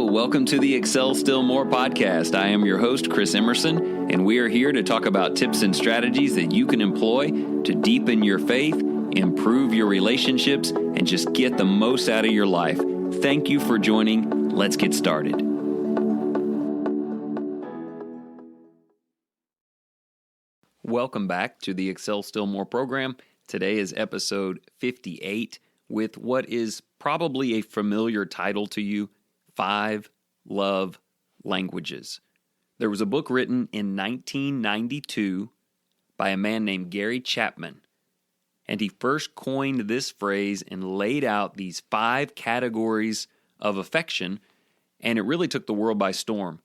welcome to the Excel Still More podcast. I am your host, Chris Emerson, and we are here to talk about tips and strategies that you can employ to deepen your faith, improve your relationships, and just get the most out of your life. Thank you for joining. Let's get started. Welcome back to the Excel Still More program. Today is episode 58 with what is probably a familiar title to you, 5 Love Languages. There was a book written in 1992 by a man named Gary Chapman, and he first coined this phrase and laid out these 5 categories of affection, and it really took the world by storm.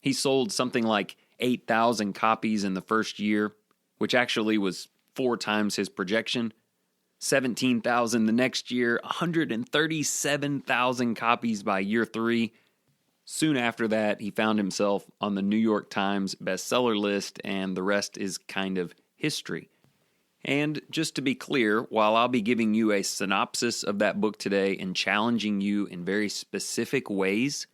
He sold something like 8,000 copies in the first year, which actually was 4 times his projection. 17,000 the next year, 137,000 copies by year 3. Soon after that, he found himself on the New York Times bestseller list, and the rest is kind of history. And just to be clear, while I'll be giving you a synopsis of that book today and challenging you in very specific ways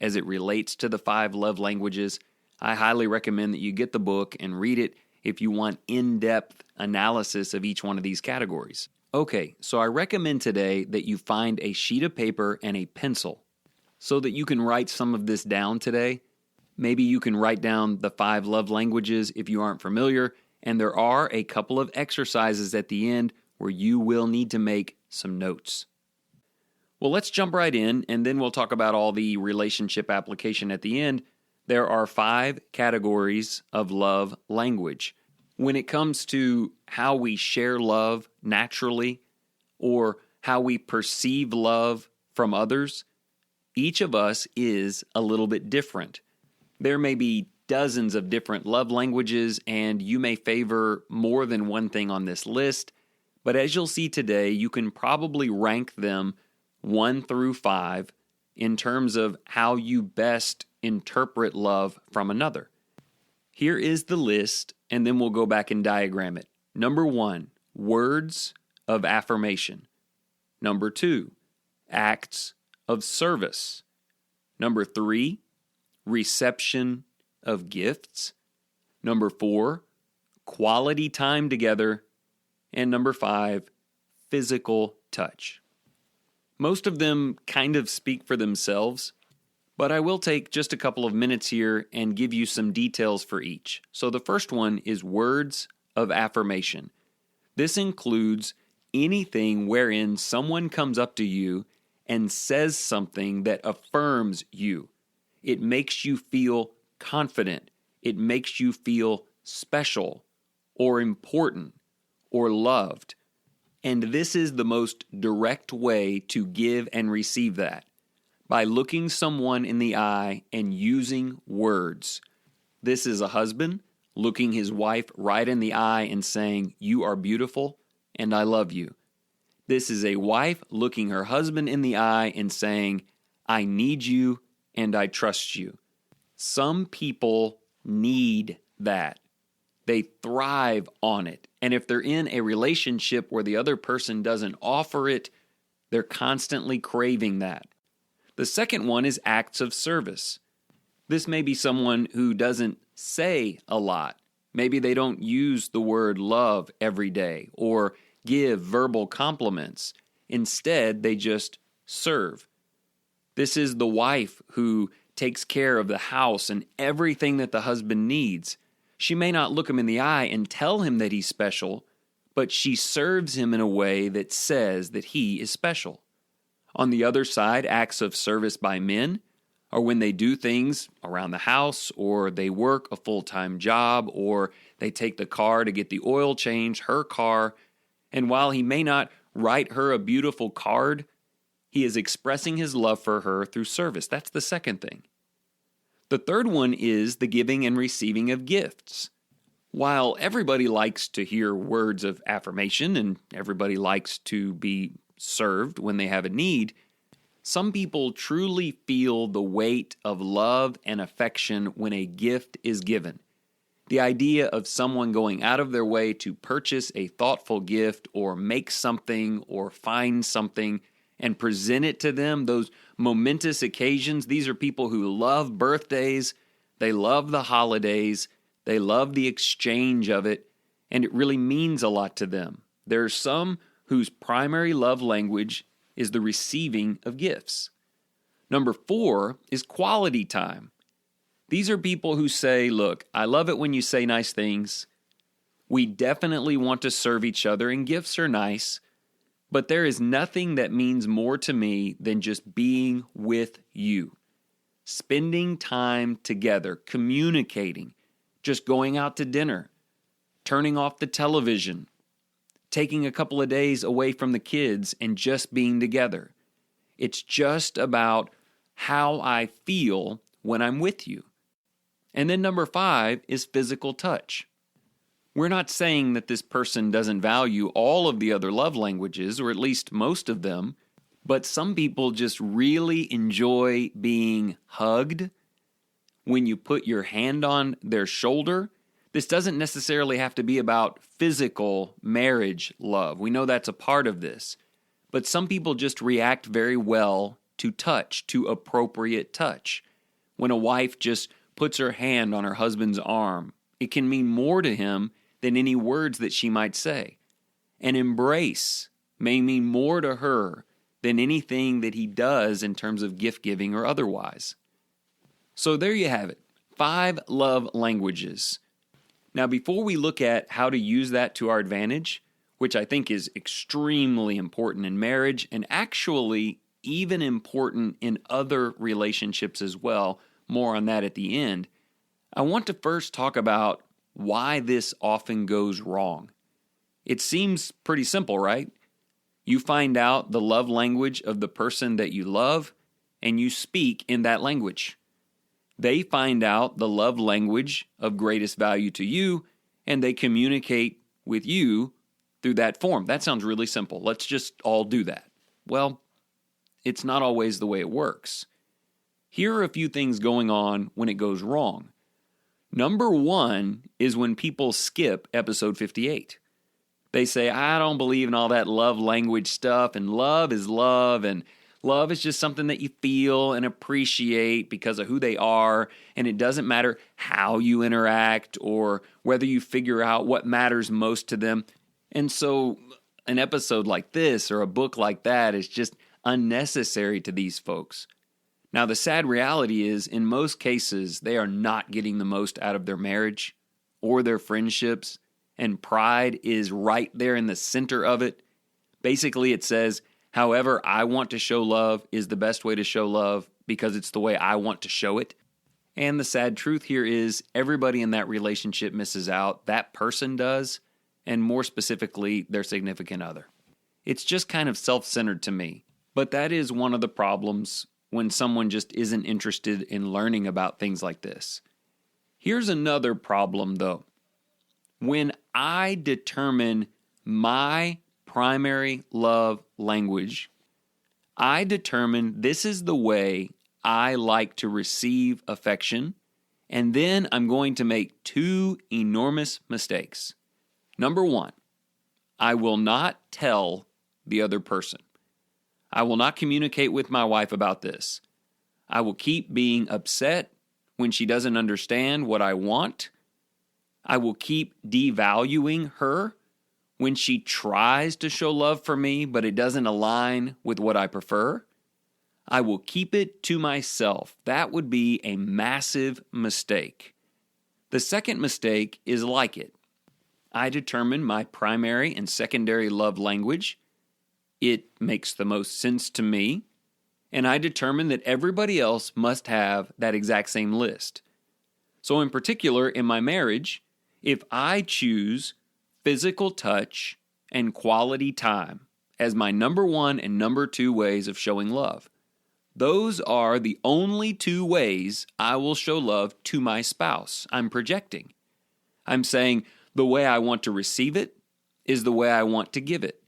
as it relates to the 5 love languages, I highly recommend that you get the book and read it if you want in-depth analysis of each one of these categories. Okay, so I recommend today that you find a sheet of paper and a pencil so that you can write some of this down today. Maybe you can write down the 5 love languages if you aren't familiar, and there are a couple of exercises at the end where you will need to make some notes. Well, let's jump right in, and then we'll talk about all the relationship application at the end. There are 5 categories of love language. When it comes to how we share love naturally or how we perceive love from others, each of us is a little bit different. There may be dozens of different love languages, and you may favor more than one thing on this list, but as you'll see today, you can probably rank them 1 through 5 in terms of how you best interpret love from another. Here is the list, and then we'll go back and diagram it. Number 1, words of affirmation. Number 2, acts of service. Number 3, reception of gifts. Number 4, quality time together. And number 5, physical touch. Most of them kind of speak for themselves, but I will take just a couple of minutes here and give you some details for each. So the first one is words of affirmation. This includes anything wherein someone comes up to you and says something that affirms you. It makes you feel confident. It makes you feel special or important or loved. And this is the most direct way to give and receive that, by looking someone in the eye and using words. This is a husband looking his wife right in the eye and saying, "You are beautiful and I love you." This is a wife looking her husband in the eye and saying, "I need you and I trust you." Some people need that. They thrive on it. And if they're in a relationship where the other person doesn't offer it, they're constantly craving that. The second one is acts of service. This may be someone who doesn't say a lot. Maybe they don't use the word love every day or give verbal compliments. Instead, they just serve. This is the wife who takes care of the house and everything that the husband needs. She may not look him in the eye and tell him that he's special, but she serves him in a way that says that he is special. On the other side, acts of service by men are when they do things around the house, or they work a full-time job, or they take the car to get the oil change, her car, and while he may not write her a beautiful card, he is expressing his love for her through service. That's the second thing. The third one is the giving and receiving of gifts. While everybody likes to hear words of affirmation and everybody likes to be served when they have a need, some people truly feel the weight of love and affection when a gift is given. The idea of someone going out of their way to purchase a thoughtful gift or make something or find something and present it to them, those momentous occasions. These are people who love birthdays, they love the holidays, they love the exchange of it, and it really means a lot to them. There are some whose primary love language is the receiving of gifts. Number 4 is quality time. These are people who say, look, I love it when you say nice things. We definitely want to serve each other, and gifts are nice. But there is nothing that means more to me than just being with you. Spending time together, communicating, just going out to dinner, turning off the television, taking a couple of days away from the kids and just being together. It's just about how I feel when I'm with you. And then number 5 is physical touch. We're not saying that this person doesn't value all of the other love languages, or at least most of them, but some people just really enjoy being hugged. When you put your hand on their shoulder, this doesn't necessarily have to be about physical marriage love. We know that's a part of this. But some people just react very well to touch, to appropriate touch. When a wife just puts her hand on her husband's arm, it can mean more to him than any words that she might say. An embrace may mean more to her than anything that he does in terms of gift giving or otherwise. So there you have it, 5 love languages. Now, before we look at how to use that to our advantage, which I think is extremely important in marriage and actually even important in other relationships as well, more on that at the end, I want to first talk about why this often goes wrong. It seems pretty simple, right? You find out the love language of the person that you love, and you speak in that language. They find out the love language of greatest value to you, and they communicate with you through that form. That sounds really simple. Let's just all do that. Well, it's not always the way it works. Here are a few things going on when it goes wrong. Number 1 is when people skip episode 58. They say, I don't believe in all that love language stuff, and love is love, and love is just something that you feel and appreciate because of who they are, and it doesn't matter how you interact or whether you figure out what matters most to them. And so an episode like this or a book like that is just unnecessary to these folks. Now, the sad reality is, in most cases, they are not getting the most out of their marriage or their friendships, and pride is right there in the center of it. Basically, it says, however I want to show love is the best way to show love because it's the way I want to show it. And the sad truth here is everybody in that relationship misses out. That person does, and more specifically, their significant other. It's just kind of self-centered to me. But that is one of the problems when someone just isn't interested in learning about things like this. Here's another problem, though. When I determine my primary love language, I determine this is the way I like to receive affection, and then I'm going to make 2 enormous mistakes. Number 1, I will not tell the other person. I will not communicate with my wife about this. I will keep being upset when she doesn't understand what I want. I will keep devaluing her when she tries to show love for me, but it doesn't align with what I prefer. I will keep it to myself. That would be a massive mistake. The second mistake is like it. I determine my primary and secondary love language. It makes the most sense to me, and I determine that everybody else must have that exact same list. So in particular, in my marriage, if I choose physical touch and quality time as my number 1 and number 2 ways of showing love, those are the only 2 ways I will show love to my spouse. I'm projecting. I'm saying the way I want to receive it is the way I want to give it.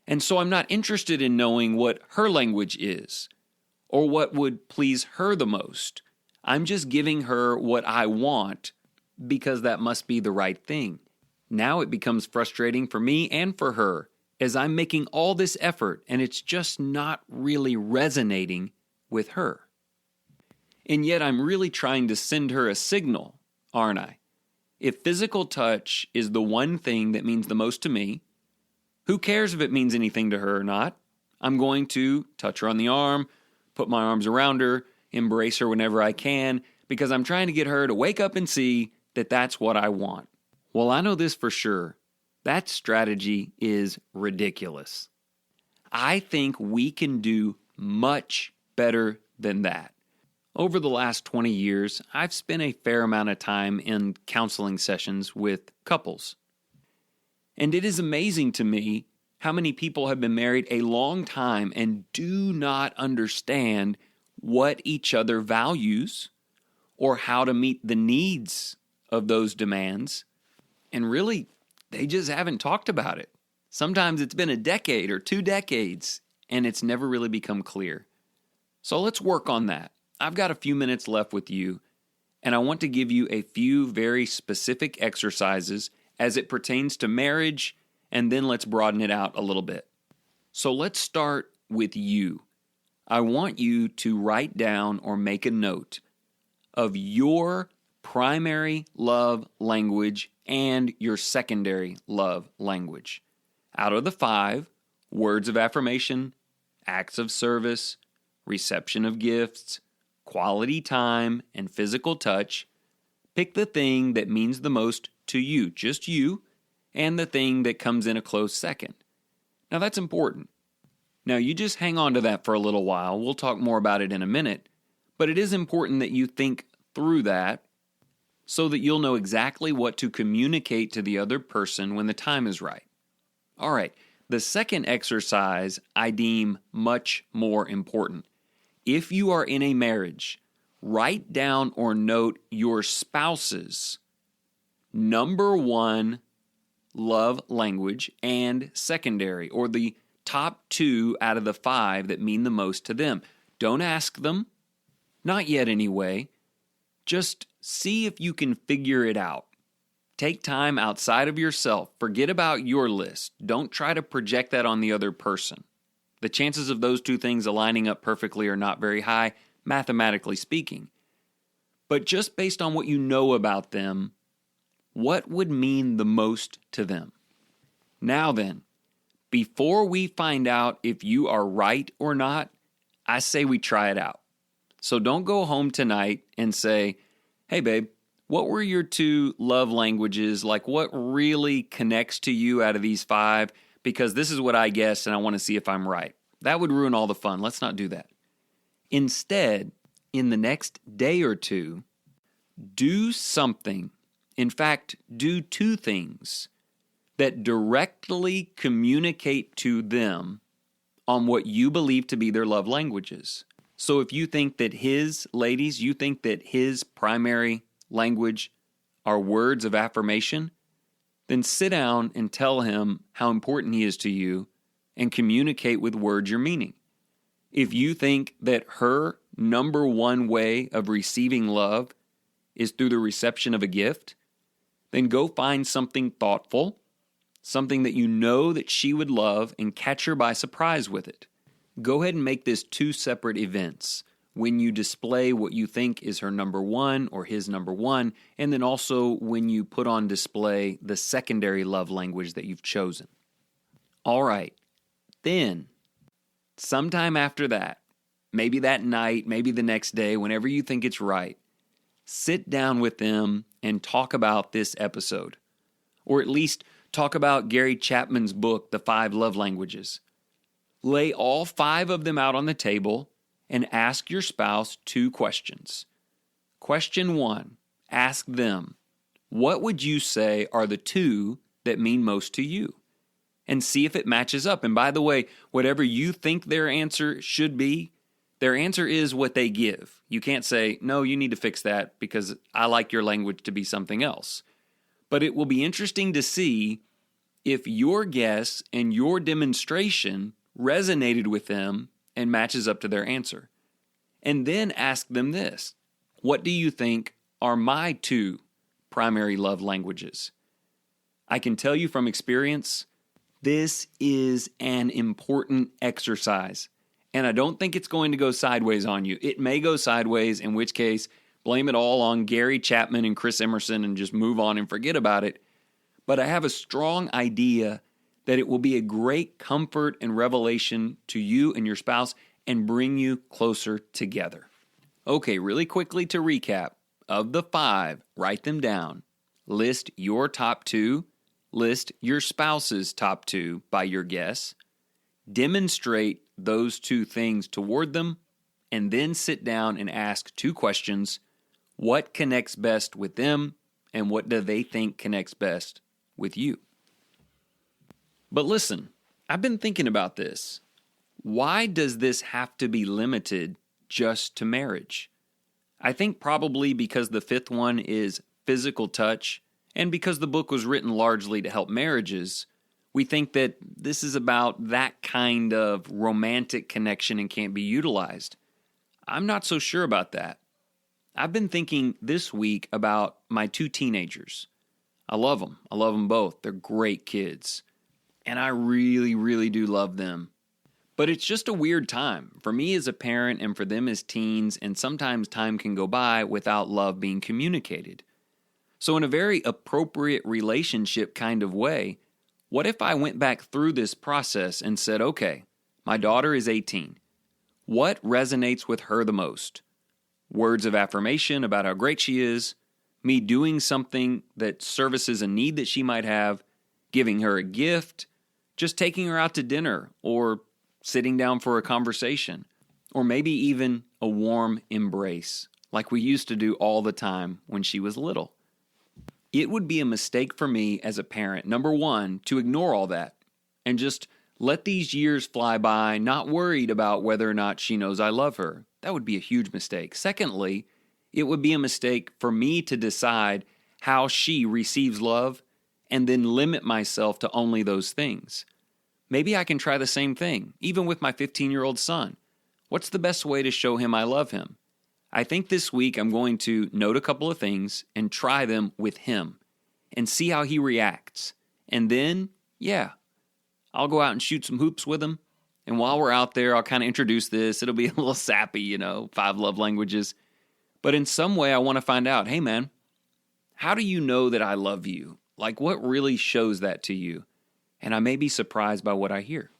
And so I'm not interested in knowing what her language is or what would please her the most. I'm just giving her what I want because that must be the right thing. Now it becomes frustrating for me and for her as I'm making all this effort and it's just not really resonating with her. And yet I'm really trying to send her a signal, aren't I? If physical touch is the one thing that means the most to me, who cares if it means anything to her or not? I'm going to touch her on the arm, put my arms around her, embrace her whenever I can, because I'm trying to get her to wake up and see that that's what I want. Well, I know this for sure. That strategy is ridiculous. I think we can do much better than that. Over the last 20 years, I've spent a fair amount of time in counseling sessions with couples. And it is amazing to me how many people have been married a long time and do not understand what each other values or how to meet the needs of those demands. And really, they just haven't talked about it. Sometimes it's been a decade or 2 decades, and it's never really become clear. So let's work on that. I've got a few minutes left with you, and I want to give you a few very specific exercises as it pertains to marriage, and then let's broaden it out a little bit. So let's start with you. I want you to write down or make a note of your primary love language and your secondary love language. Out of the 5, words of affirmation, acts of service, reception of gifts, quality time, and physical touch, pick the thing that means the most to you, just you, and the thing that comes in a close second. Now that's important. Now you just hang on to that for a little while. We'll talk more about it in a minute, but it is important that you think through that so that you'll know exactly what to communicate to the other person when the time is right. All right, the second exercise I deem much more important. If you are in a marriage, write down or note your spouse's number 1 love language and secondary, or the top 2 out of the 5 that mean the most to them. Don't ask them, not yet anyway. Just see if you can figure it out. Take time outside of yourself. Forget about your list. Don't try to project that on the other person. The chances of those 2 things aligning up perfectly are not very high, mathematically speaking. But just based on what you know about them, what would mean the most to them? Now then, before we find out if you are right or not, I say we try it out. So don't go home tonight and say, hey babe, what were your 2 love languages? Like what really connects to you out of these 5? Because this is what I guessed and I want to see if I'm right. That would ruin all the fun. Let's not do that. Instead, in the next day or 2, do something. In fact, do 2 things that directly communicate to them on what you believe to be their love languages. So if you think that you think that his primary language are words of affirmation, then sit down and tell him how important he is to you and communicate with words you're meaning. If you think that her number 1 way of receiving love is through the reception of a gift, then go find something thoughtful, something that you know that she would love, and catch her by surprise with it. Go ahead and make this 2 separate events when you display what you think is her number 1 or his number 1, and then also when you put on display the secondary love language that you've chosen. All right, then, sometime after that, maybe that night, maybe the next day, whenever you think it's right, sit down with them and talk about this episode, or at least talk about Gary Chapman's book, The 5 Love Languages. Lay all 5 of them out on the table and ask your spouse 2 questions. Question 1, ask them, what would you say are the 2 that mean most to you? And see if it matches up. And by the way, whatever you think their answer should be, their answer is what they give. You can't say, no, you need to fix that because I like your language to be something else. But it will be interesting to see if your guess and your demonstration resonated with them and matches up to their answer. And then ask them this, what do you think are my 2 primary love languages? I can tell you from experience, This is an important exercise, and I don't think it's going to go sideways on you. It may go sideways, in which case, blame it all on Gary Chapman and Chris Emerson and just move on and forget about it. But I have a strong idea that it will be a great comfort and revelation to you and your spouse and bring you closer together. Okay, really quickly to recap. Of the 5, write them down. List your top 2. List your spouse's top 2 by your guess. Demonstrate those 2 things toward them, and then sit down and ask 2 questions. What connects best with them, and what do they think connects best with you? But listen, I've been thinking about this. Why does this have to be limited just to marriage? I think probably because the 5th one is physical touch, and because the book was written largely to help marriages, we think that this is about that kind of romantic connection and can't be utilized. I'm not so sure about that. I've been thinking this week about my 2 teenagers. I love them. I love them both. They're great kids. And I really, really do love them. But it's just a weird time for me as a parent and for them as teens, and sometimes time can go by without love being communicated. So in a very appropriate relationship kind of way, what if I went back through this process and said, okay, my daughter is 18. What resonates with her the most? Words of affirmation about how great she is, me doing something that services a need that she might have, giving her a gift, just taking her out to dinner, or sitting down for a conversation, or maybe even a warm embrace, like we used to do all the time when she was little. It would be a mistake for me as a parent, number 1, to ignore all that and just let these years fly by, not worried about whether or not she knows I love her. That would be a huge mistake. Secondly, it would be a mistake for me to decide how she receives love and then limit myself to only those things. Maybe I can try the same thing, even with my 15-year-old son. What's the best way to show him I love him? I think this week I'm going to note a couple of things and try them with him and see how he reacts. And then, I'll go out and shoot some hoops with him. And while we're out there, I'll kind of introduce this. It'll be a little sappy, 5 love languages. But in some way, I want to find out, hey man, how do you know that I love you? Like, what really shows that to you? And I may be surprised by what I hear.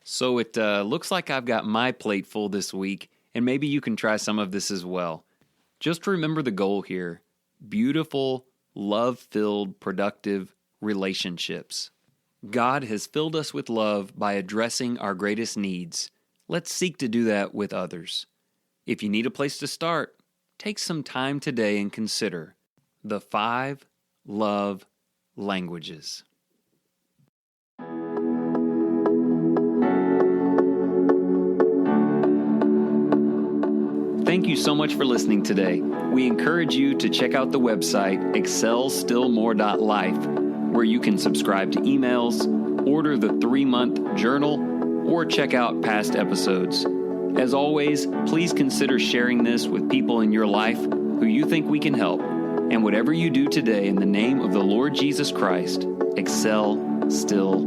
So it looks like I've got my plate full this week, and maybe you can try some of this as well. Just remember the goal here: beautiful, love-filled, productive relationships. God has filled us with love by addressing our greatest needs. Let's seek to do that with others. If you need a place to start, take some time today and consider the 5 love languages. Thank you so much for listening today. We encourage you to check out the website excelstillmore.life, where you can subscribe to emails, order the 3-month journal, or check out past episodes. As always, please consider sharing this with people in your life who you think we can help. And whatever you do today, in the name of the Lord Jesus Christ, excel still